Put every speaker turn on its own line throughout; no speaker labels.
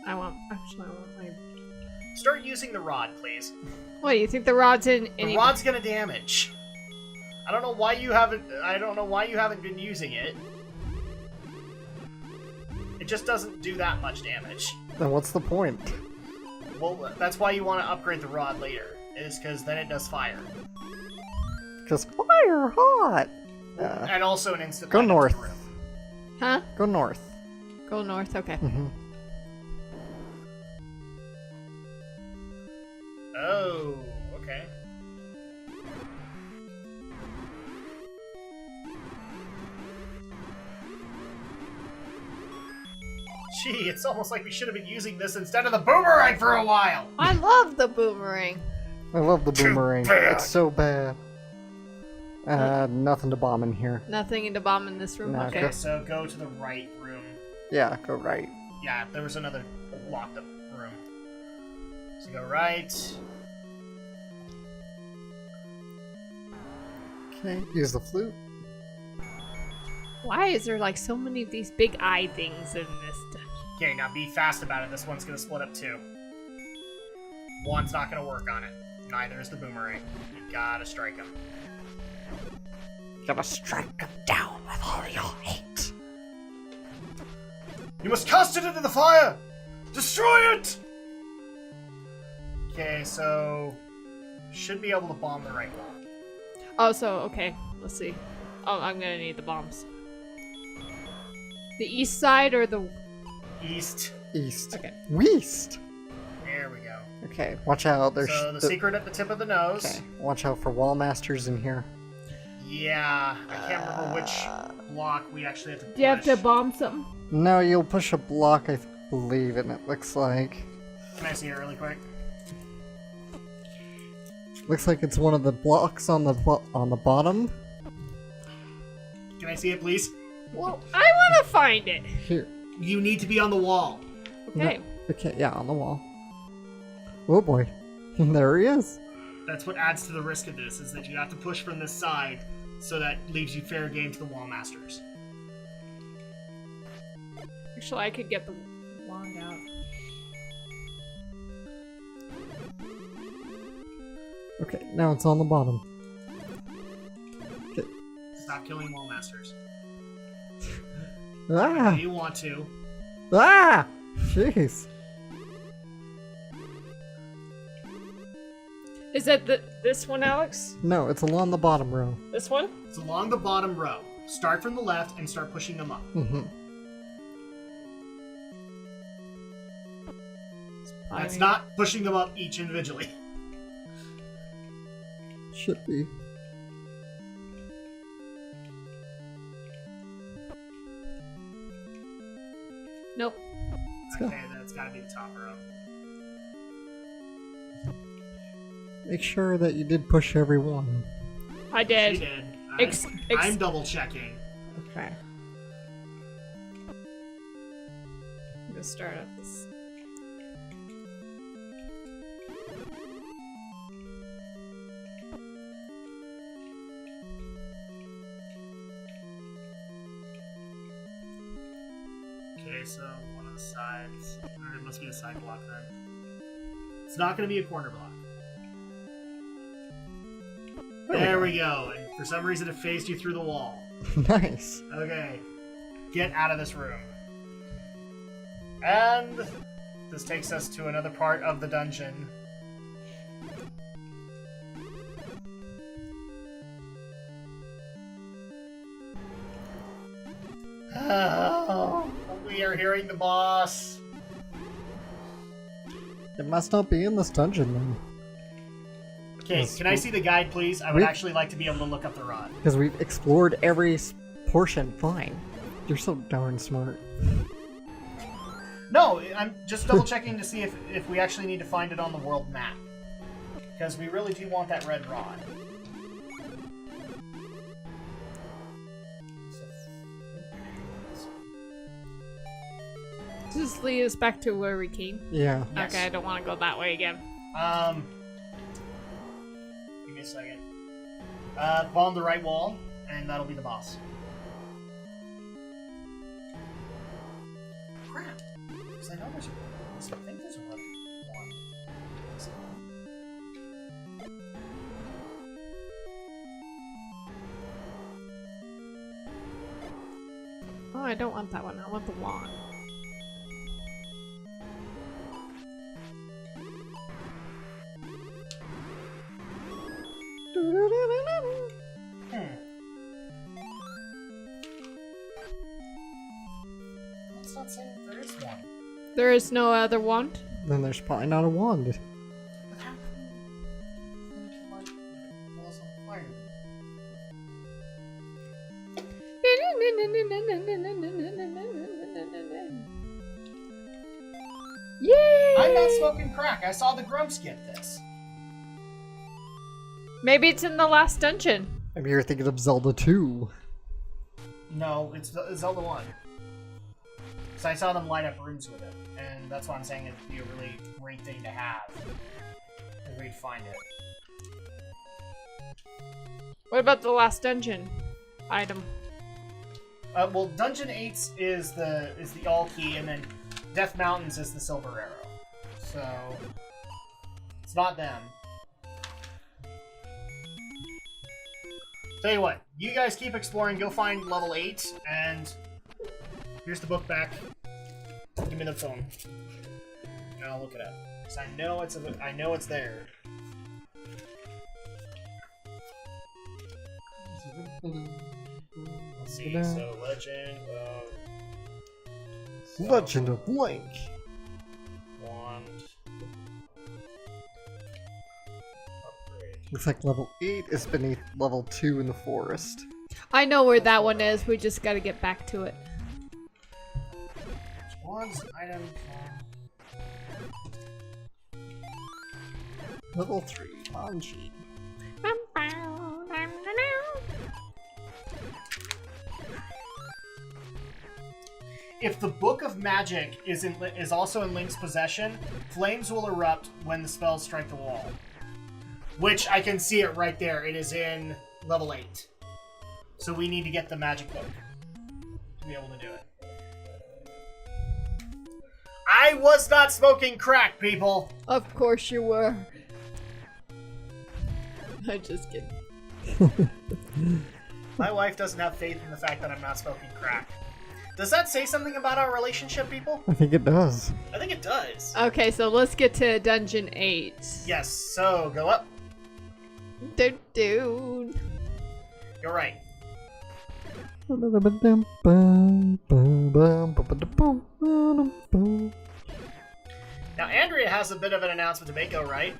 I want my...
Start using the rod, please.
What, you think the rod's in any...
The rod's gonna damage. I don't know why you haven't been using it. It just doesn't do that much damage.
Then what's the point?
Well, that's why you want to upgrade the rod later, is because then it does fire.
Because fire hot!
And also an instant
Go
light up
north.
to the room.
Huh?
Go north.
Go north, okay.
Mm-hmm.
Oh, okay. Gee, it's almost like we should have been using this instead of the boomerang for a while!
I love the boomerang.
I love the
Too
boomerang.
bad.
It's so bad. Nothing to bomb in here.
Nothing in the bomb in this room?
No,
Okay.
Okay, so go to the right room.
Yeah, go right.
Yeah, there was another locked up room. So go right.
Okay, use the flute.
Why is there like so many of these big eye things in this dungeon?
Okay, now be fast about it. This one's gonna split up too. One's not gonna work on it. Neither is the boomerang. You gotta strike him.
Gotta strike him down with all your hate.
You must cast it into the fire! Destroy it! Okay, so... should be able to bomb the right wall.
Oh, so, okay. Let's see. Oh, I'm gonna need the bombs. The east side or the...
East.
East.
Okay.
West!
There we go.
Okay, watch out. There's
So the secret at the tip of the nose.
Okay, watch out for wall masters in here.
Yeah, I can't remember which block we actually have to push.
Do you have to bomb something?
No, you'll push a block, I believe, and it looks like...
Can I see it really quick?
Looks like it's one of the blocks on the bottom.
Can I see it, please?
Well, I want to find it.
Here.
You need to be on the wall.
Okay.
No, okay, yeah, on the wall. Oh boy. There he is.
That's what adds to the risk of this, is that you have to push from this side, so that leaves you fair game to the wall masters.
Actually, I could get the wand out.
Okay, now it's on the bottom.
Stop killing wall masters.
Ah!
You want to.
Ah! Jeez.
Is that this one, Alex?
No, it's along the bottom row.
This one?
It's along the bottom row. Start from the left and start pushing them up.
Mm-hmm.
That's not pushing them up each individually.
Should be.
Nope.
Okay, that's gotta be the top row.
Make sure that you did push every one.
I did.
She did. I'm double checking.
Okay.
I'm gonna start up this.
Okay, so one of the sides. Or it must be a side block then. It's not going to be a corner block. There we go. And for some reason it phased you through the wall.
Nice.
Okay. Get out of this room. And this takes us to another part of the dungeon. We are hearing the boss.
It must not be in this dungeon then.
Okay, can I see the guide, please? I would actually like to be able to look up the rod.
Because we've explored every portion. Fine. You're so darn smart.
No, I'm just double checking to see if we actually need to find it on the world map. Because we really do want that red rod.
Just lead us back to where we came.
Yeah.
Yes.
Okay, I don't want to go that way again.
Give me a second. Bomb the right wall, and that'll be the boss. Crap. Because I know there's So I think there's one.
Oh, I don't want that one. I want the wand.
It's not saying there is one.
There is no other wand?
Then there's probably not a wand.
But how come like walls on fire?
Yay!
I'm not smoking crack. I saw the Grumps get this.
Maybe it's in the last dungeon.
Maybe you're thinking of Zelda 2.
No, it's Zelda 1. So I saw them light up rooms with it, and that's why I'm saying it'd be a really great thing to have. If we'd find it.
What about the last dungeon item?
Well, Dungeon 8 is the all key, and then Death Mountains is the silver arrow. So it's not them. Tell you what, you guys keep exploring. Go find level 8, and here's the book back. Give me the phone, and I'll look it up. Cause I know it's there. Let's see. So
Legend of Link.
Wand. Upgrade.
Looks like level 8 is beneath level 2 in the forest.
I know where that one is. We just gotta get back to it.
Wands, item.
Level 3, Anji.
If the Book of Magic is also in Link's possession, flames will erupt when the spells strike the wall. Which I can see it right there. It is in level 8. So we need to get the magic book to be able to do it. I was not smoking crack, people!
Of course you were. I'm just kidding.
My wife doesn't have faith in the fact that I'm not smoking crack. Does that say something about our relationship, people?
I think it does.
I think it does.
Okay, so let's get to dungeon 8.
Yes, so go up.
Dude.
You're right. Now, Andrea has a bit of an announcement to make, though, right?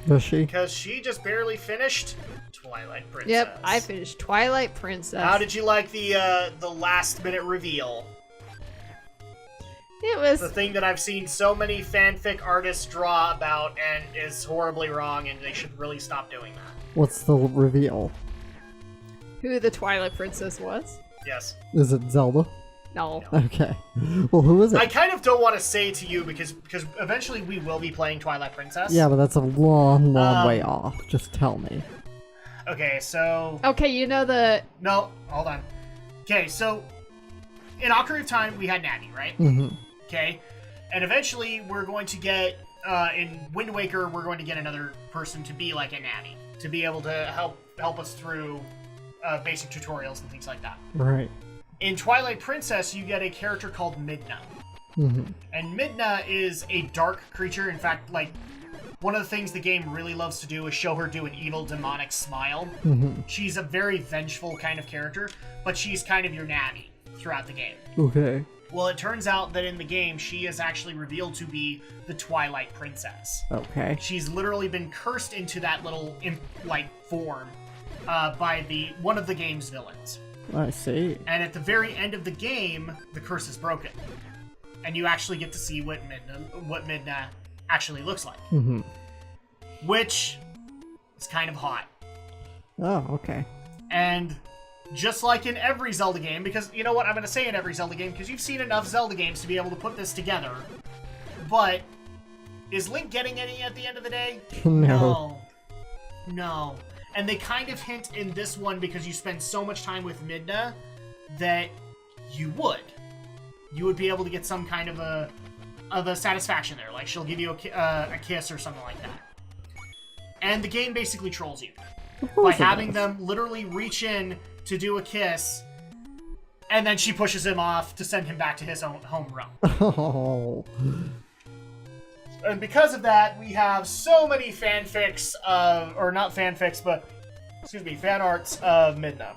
Does she?
Because she just barely finished Twilight Princess.
Yep, I finished Twilight Princess.
How did you like the last-minute reveal?
It was...
The thing that I've seen so many fanfic artists draw about and is horribly wrong, and they should really stop doing that.
What's the reveal?
Who the Twilight Princess was?
Yes.
Is it Zelda?
No.
Okay. Well, who is it?
I kind of don't want to say to you because eventually we will be playing Twilight Princess.
Yeah, but that's a long way off. Just tell me.
Okay, so...
Okay, you know the...
No, hold on. Okay, so in Ocarina of Time, we had Navi, right?
Mm-hmm.
Okay, and eventually we're going to get, in Wind Waker, we're going to get another person to be like a Navi, to be able to help us through basic tutorials and things like that.
Right.
In Twilight Princess, you get a character called Midna.
Mm-hmm.
And Midna is a dark creature. In fact, like, one of the things the game really loves to do is show her do an evil, demonic smile.
Mm-hmm.
She's a very vengeful kind of character, but she's kind of your Navi throughout the game.
Okay.
Well, it turns out that in the game, she is actually revealed to be the Twilight Princess.
Okay.
She's literally been cursed into that little imp-like form by one of the game's villains.
I see.
And at the very end of the game, the curse is broken. And you actually get to see what Midna actually looks like.
Mm-hmm.
Which is kind of hot.
Oh, okay.
And just like in every Zelda game, because you know what, I'm going to say in every Zelda game, because you've seen enough Zelda games to be able to put this together. But is Link getting any at the end of the day?
No.
No. And they kind of hint in this one, because you spend so much time with Midna, that you would be able to get some kind of a the satisfaction there. Like, she'll give you a kiss or something like that. And the game basically trolls you by having them literally reach in to do a kiss, and then she pushes him off to send him back to his own home realm.
Oh.
And because of that, we have so many fanfics of, or not fanfics, but, excuse me, fan arts of Midna.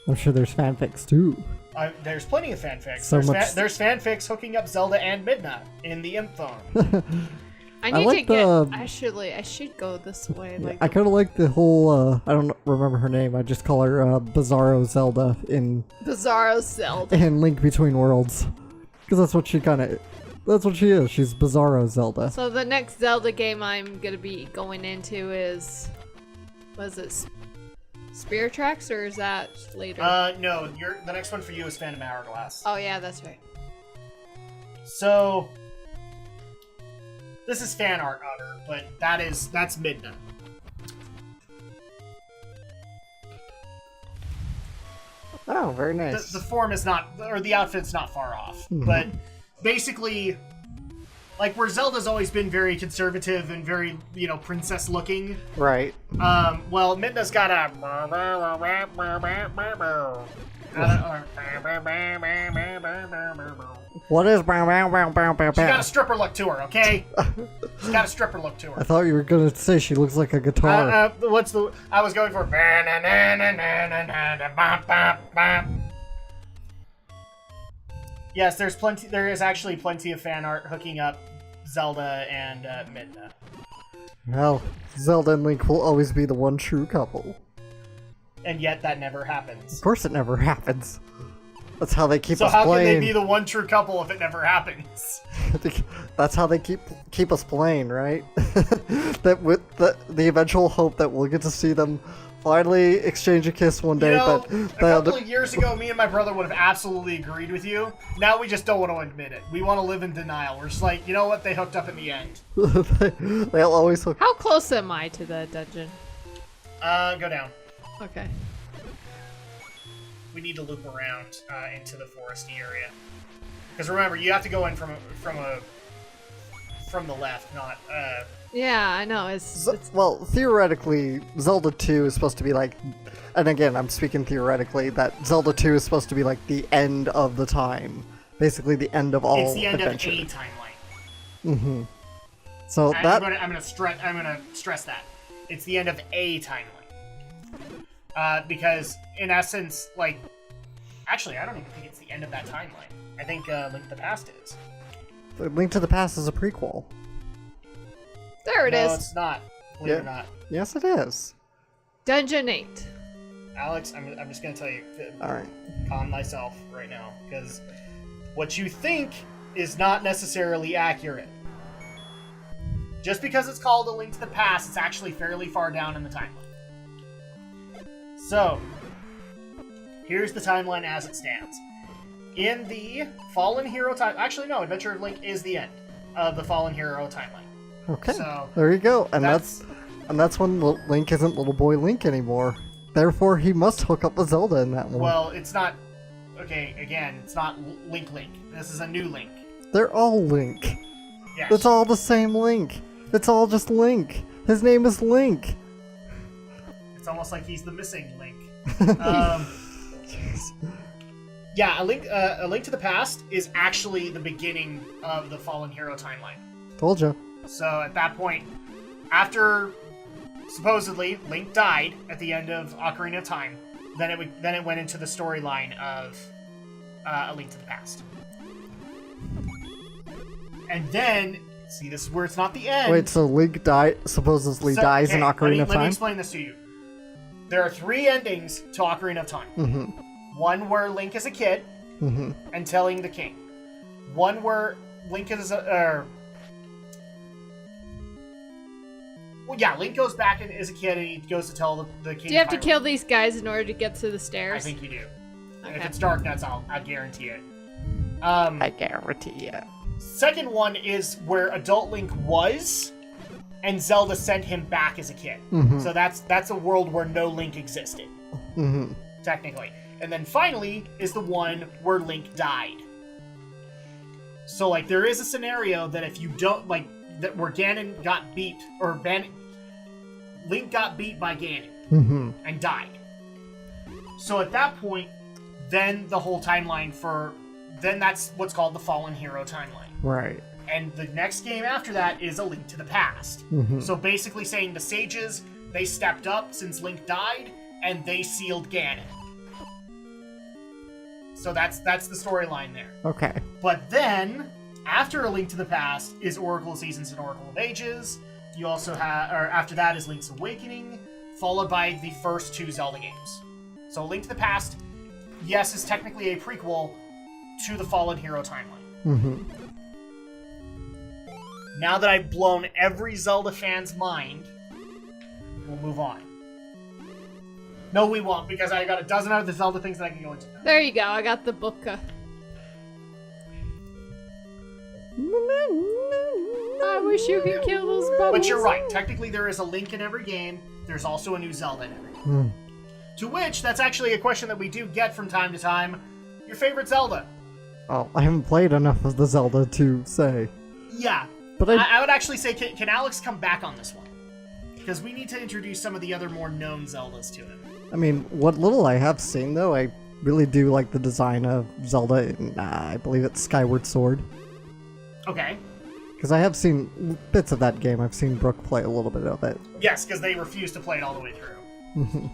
I'm sure there's fanfics too.
There's plenty of fanfics.
So
There's fanfics hooking up Zelda and Midna in the imp phone.
I need
like
to get.
the-
I should go this way. Like
I kind of like the whole, I don't remember her name, I just call her Bizarro Zelda in
Bizarro Zelda.
Link Between Worlds. Because that's what she is, she's Bizarro Zelda.
So the next Zelda game I'm gonna be going into is, was it Spirit Tracks, or is that later?
No, the next one for you is Phantom Hourglass.
Oh yeah, that's right.
So, this is fan art on her, but that's Midna.
Oh, very nice.
The form is not, or the outfit's not far off, but basically, like where Zelda's always been very conservative and very, princess looking.
Right.
Well, Midna's got a.
What is...
She's got a stripper look to her, okay? She's got a stripper look to
I
her.
thought you were gonna say she looks like a guitar.
I was going for. Yes, there is actually plenty of fan art hooking up Zelda and Midna.
Well, Zelda and Link will always be the one true couple.
And yet that never happens.
Of course it never happens. That's how they keep
So
us
how
playing.
can they be the one true couple if it never happens?
That's how they keep us playing, right? That with the eventual hope that we'll get to see them finally exchange a kiss one day, but
a couple of years ago, me and my brother would have absolutely agreed with you. Now we just don't want to admit it. We want to live in denial. We're just like, you know what? They hooked up in the end.
they'll always hook.
How close am I to the dungeon?
Go down.
Okay.
We need to loop around into the foresty area. Because remember, you have to go in from the left, not.
Yeah, I know. It's
Well, theoretically, Zelda 2 is supposed to be like, and again, I'm speaking theoretically, that Zelda 2 is supposed to be like the end of the time. Basically, the end of all
It's the end
adventure.
of a timeline.
Mm-hmm. So
I'm gonna stress that it's the end of a timeline. Because in essence, like, actually, I don't even think it's the end of that timeline. I think Link to the Past is.
Link to the Past is a prequel.
there. It is.
No, it's not. Believe it or not.
Yes, it is.
Dungeon 8.
Alex, I'm just gonna tell you.
All right.
Calm thyself right now, because what you think is not necessarily accurate. Just because it's called A Link to the Past, it's actually fairly far down in the timeline. So, here's the timeline as it stands. In the Fallen Hero time, actually no, Adventure of Link is the end of the Fallen Hero timeline.
Okay.
So,
there you go. And that's when Link isn't little boy Link anymore. Therefore, he must hook up with Zelda in that one.
well, it's not. Okay, again, it's not Link. This is a new Link.
They're all Link.
Yes.
It's all the same Link. It's all just Link. His name is Link.
It's almost like he's the missing Link. Yeah, a Link to the Past is actually the beginning of the Fallen Hero timeline.
Told ya.
So at that point, after supposedly Link died at the end of Ocarina of Time, then it went into the storyline of A Link to the Past. And then, see, this is where it's not the end.
Wait, so Link supposedly dies in Ocarina of
Let me
Time?
explain this to you. There are 3 endings to Ocarina of Time.
Mm-hmm.
One where Link is a kid and telling the king. One where Link is Link goes back and is a kid and he goes to tell the king.
Do you have to
Hyrule.
kill these guys in order to get to the stairs?
I think you do.
Okay.
If it's dark, I guarantee it.
I guarantee it.
Second one is where adult Link was, and Zelda sent him back as a kid.
Mm-hmm.
So that's a world where no Link existed,
Mm-hmm.
technically. And then finally is the one where Link died. So, like, there is a scenario that if you don't, like, that where Ganon got beat, or Link got beat by Ganon and died. So at that point, then the whole timeline then that's what's called the Fallen Hero timeline.
Right.
And the next game after that is A Link to the Past. So basically saying the sages, they stepped up since Link died, and they sealed Ganon. So that's the storyline there.
Okay.
But then, after A Link to the Past is Oracle of Seasons and Oracle of Ages. You also have, or after that is Link's Awakening, followed by the first 2 Zelda games. So Link to the Past, yes, is technically a prequel to the Fallen Hero timeline. Now that I've blown every Zelda fan's mind, we'll move on. No, we won't, because I got a dozen other Zelda things that I can go into now.
There you go. I got the book. I wish you could kill those bubbles.
But you're right. Technically, there is a Link in every game. There's also a new Zelda in every game. To which, that's actually a question that we do get from time to time. Your favorite Zelda?
Oh, I haven't played enough of the Zelda to say.
Yeah.
But
I would actually say, can Alex come back on this one? Because we need to introduce some of the other more known Zeldas to him.
I mean, what little I have seen, though, I really do like the design of Zelda in, I believe it's Skyward Sword.
Okay.
Because I have seen bits of that game. I've seen Brooke play a little bit of it.
Yes, because they refuse to play it all the way through.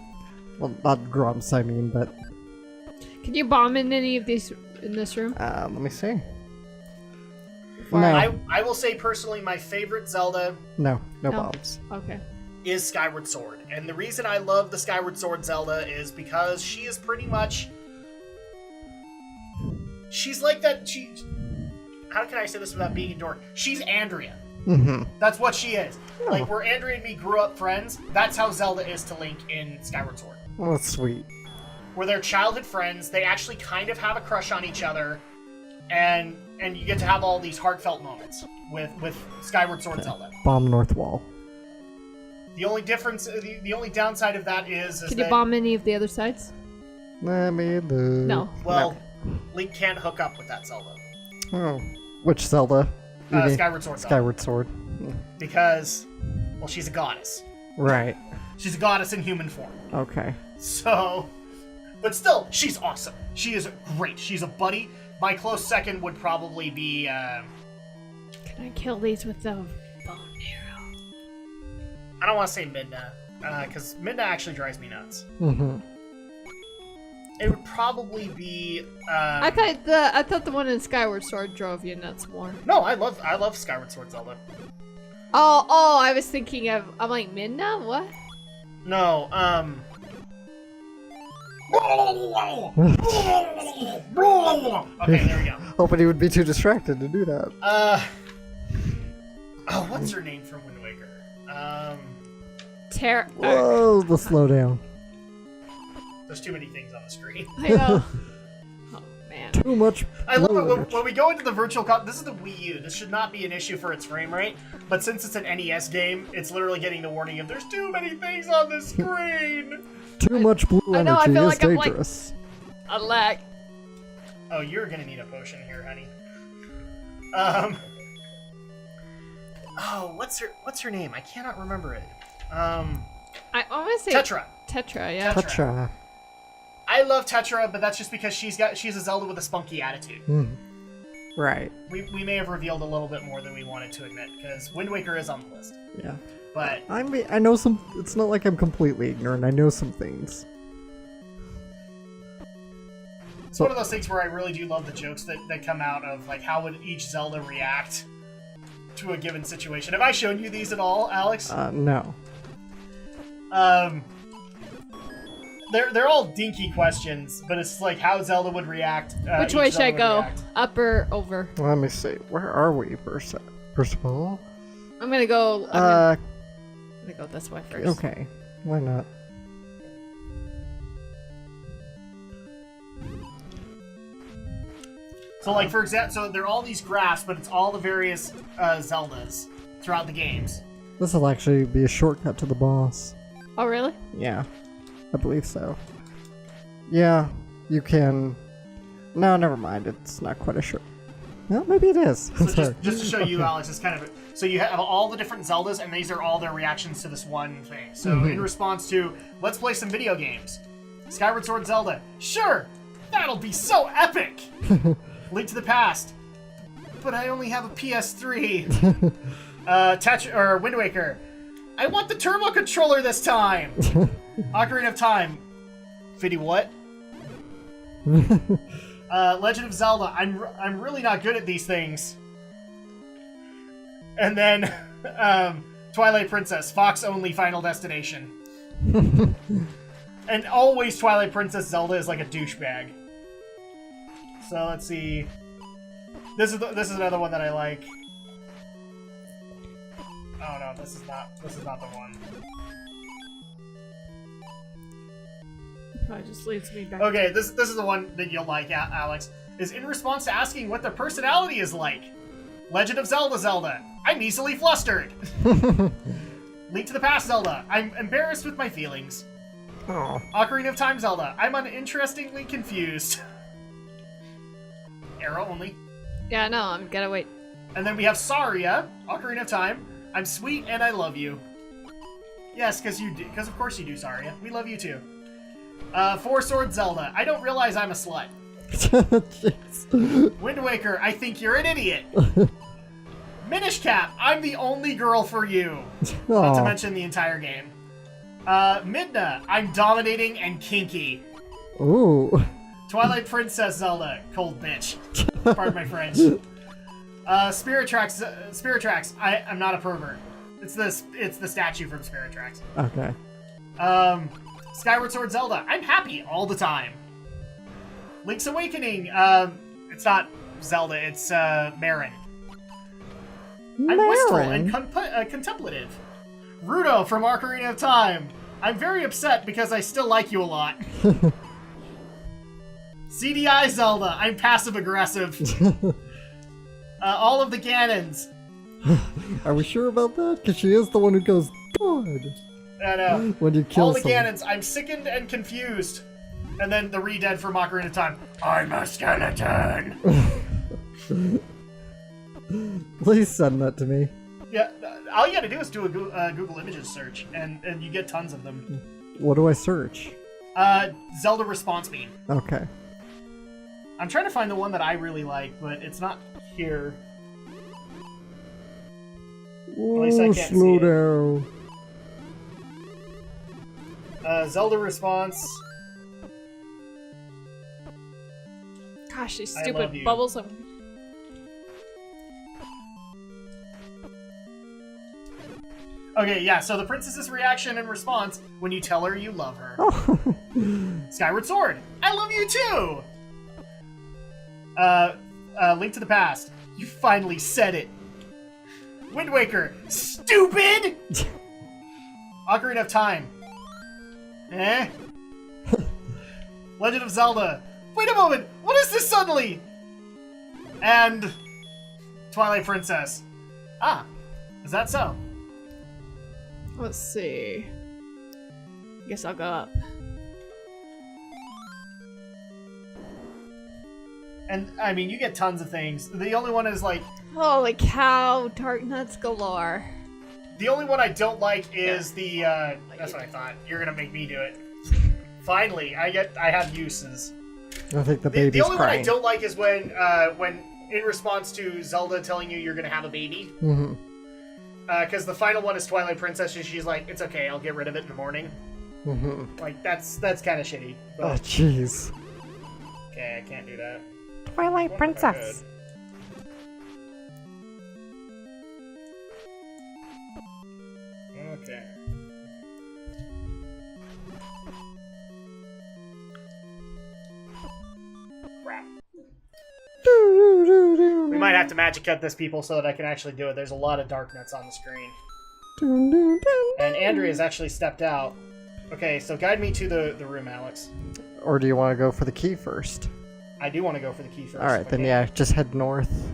Well, not Grumps, I mean, but...
Can you bomb in any of these in this room?
let me see.
I
No,
will say personally, my favorite Zelda
no
No.
bombs.
Okay.
is Skyward Sword. And the reason I love the Skyward Sword Zelda is because she is pretty much... She's like that... How can I say this without being a dork? She's Andrea. That's what she is.
Oh.
Like, where Andrea and me grew up friends, that's how Zelda is to Link in Skyward Sword.
Well, that's sweet.
Where they're childhood friends, they actually kind of have a crush on each other, and you get to have all these heartfelt moments with Skyward Sword Zelda.
Bomb North Wall.
The only difference, the only downside of that is
Can you bomb any of the other sides?
Let me look.
No.
Well, Link can't hook up with that Zelda.
Oh. Which Zelda? You mean
Skyward Sword Zelda.
Skyward Sword.
Because, well, she's a goddess.
Right.
She's a goddess in human form.
Okay.
So, but still, she's awesome. She is great. She's a buddy. My close second would probably be,
Can I kill these with the bone arrow?
I don't want to say Midna, because Midna actually drives me nuts. It would probably be,
I thought the one in Skyward Sword drove you nuts more.
No, I love Skyward Sword Zelda.
Oh, I was thinking of, I'm like, Midna? What?
No, okay, there we go.
Hoping he would be too distracted to do that.
Oh, what's her name from Wind Waker?
Whoa, the slowdown.
There's too many things on the screen.
I know. Oh, man.
Too much.
I love it when we go into the virtual this is the Wii U. This should not be an issue for its frame rate, but since it's an NES game, it's literally getting the warning of there's too many things on the screen.
Too much blue
I know, I
energy
feel
is
like I'm, like-
dangerous.
A lag.
Oh, you're gonna need a potion here, honey. Oh, what's her name? I cannot remember it.
I want to say
Tetra.
Tetra, yeah.
Tetra.
I love Tetra, but that's just because she's a Zelda with a spunky attitude.
Right.
We may have revealed a little bit more than we wanted to admit, because Wind Waker is on the list.
Yeah.
But
I mean, I know some. It's not like I'm completely ignorant. I know some things.
it's one of those things where I really do love the jokes that come out of, like, how would each Zelda react to a given situation. Have I shown you these at all, Alex?
No.
They're all dinky questions, but it's like how Zelda would react.
Which
each
way should
Zelda
I
would
go?
react.
Up or over?
Let me see. Where are we, first of all?
I'm gonna go. I'm gonna go this way first.
Okay. Why not?
So, like, for example, so there are all these graphs, but it's all the various Zeldas throughout the games.
This will actually be a shortcut to the boss.
Oh, really?
Yeah. I believe so. Yeah, you can... No, never mind. It's not quite a short... Well, maybe it is.
So
Sorry.
just to show you, Alex, it's kind of so you have all the different Zeldas, and these are all their reactions to this one thing. So in response to, let's play some video games. Skyward Sword Zelda, sure, that'll be so epic. Link to the Past, but I only have a PS3. Wind Waker, I want the turbo controller this time. Ocarina of Time, Fiddy what? Legend of Zelda, I'm really not good at these things. And then Twilight Princess, Fox only Final Destination. And always Twilight Princess Zelda is like a douchebag. So let's see. This is another one that I like. Oh no, this is not the one.
Probably just leads me back.
Okay, this is the one that you'll like, Alex. Is in response to asking what their personality is like. Legend of Zelda, I'm easily flustered. Link to the Past Zelda, I'm embarrassed with my feelings.
Oh.
Ocarina of Time Zelda, I'm uninterestingly confused. Arrow only.
Yeah, no, I'm gonna wait.
And then we have Saria, Ocarina of Time, I'm sweet and I love you. Yes, because of course you do, Saria. We love you too. Four Sword Zelda, I don't realize I'm a slut. Wind Waker, I think you're an idiot. Minish Cap, I'm the only girl for you. Not to mention the entire game. Midna, I'm dominating and kinky.
Ooh.
Twilight Princess Zelda, cold bitch. Pardon my French. Spirit Tracks, I'm not a pervert. It's the statue from Spirit Tracks.
Okay.
Skyward Sword Zelda, I'm happy all the time. Link's Awakening, it's not Zelda, it's Marin. I'm wistful and contemplative. Rudo from Ocarina of Time, I'm very upset because I still like you a lot. CDI Zelda, I'm passive aggressive. All of the Ganons.
Are we sure about that? Because she is the one who goes, God.
I know.
When you kill
all the
someone.
Ganons, I'm sickened and confused. And then the Re-Dead from Ocarina of Time, I'm a skeleton.
Please send that to me.
Yeah, all you gotta do is do a Google Images search, and you get tons of them.
What do I search?
Zelda response meme.
Okay.
I'm trying to find the one that I really like, but it's not here.
Ooh,
least I can't
slow
see it.
down.
Zelda response.
Gosh, these
I love
stupid
you.
bubbles.
Okay, yeah, so the princess's reaction and response when you tell her you love her. Skyward Sword, I love you too! Link to the Past, you finally said it. Wind Waker, stupid! Ocarina of Time. Eh? Legend of Zelda, wait a moment, what is this suddenly? And Twilight Princess. Ah, is that so?
Let's see. Guess I'll go up.
And, I mean, you get tons of things. The only one is, like...
Holy cow, dark nuts galore.
The only one I don't like is the, that's what I thought. You're gonna make me do it. Finally, I have uses.
I think the baby's
The only
crying.
one I don't like is when in response to Zelda telling you you're gonna have a baby.
Mm-hmm.
Because the final one is Twilight Princess, and she's like, it's okay, I'll get rid of it in the morning.
Mm-hmm.
Like, that's kind of shitty. But,
Oh, jeez.
okay, I can't do that.
Twilight
What if I
Princess.
could? Okay. Crap. We might have to magic cut this, people, so that I can actually do it. There's a lot of dark nuts on the screen. And Andrea's actually stepped out. Okay, so guide me to the room, Alex.
Or do you want to go for the key first?
I do want to go for the key first.
Alright, then
Okay.
yeah, just head north.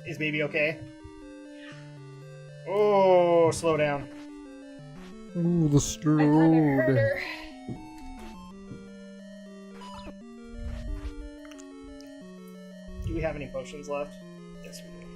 Is baby okay? Oh, slow down.
Ooh, the
I
strode.
thought I heard her.
we have any potions left? Yes, we do.